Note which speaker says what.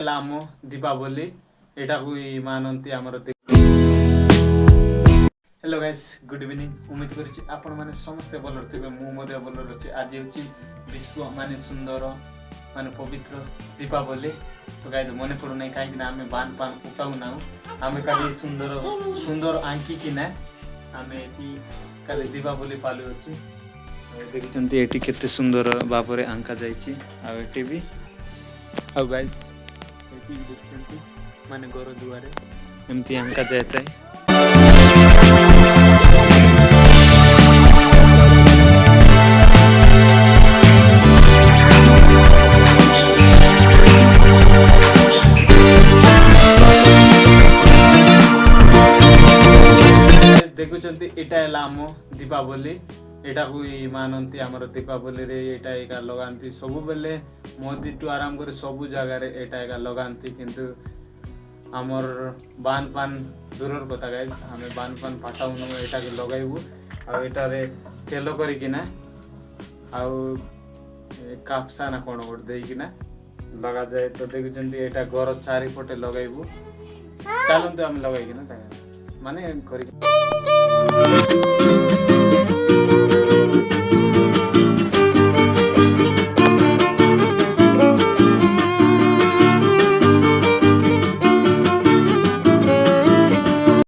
Speaker 1: आम दीपावली एटा को मानती आमर। Hello guys, good evening. उम्मीद करी आपण माने समस्त भल थे। मुझे भल रही। आज हूँ विश्व माने सुंदर माने पवित्र दीपावली। तो गाइस मन पड़ूना कहीं आम बान पान पकाऊ ना आम खाली सुंदर सुंदर आंकी ना आम ये दीपावली पालू अच्छी देखते ये केते सुंदर भाव में आंका जाइए भी आ गाइस देखते माने घर दुआरे एमती आंका जाता है। देखुंत यहाँ आम दीपावली एटा को मानती आमर। दीपावली रे एटा एका लगाती सबु बेले मोदी टू आराम कर सबु जगार एटा एका लगाती किंतु आमर बान पान दूर कथा गाइस आम बान पान फाटाऊन एटा के लगाइबू आटारे तेल करना कापसा ना कौन गोटे देना लगा जाए। तो देखुं एटा घर चारिपटे लगाइबू चलते आम लगाइना माने कर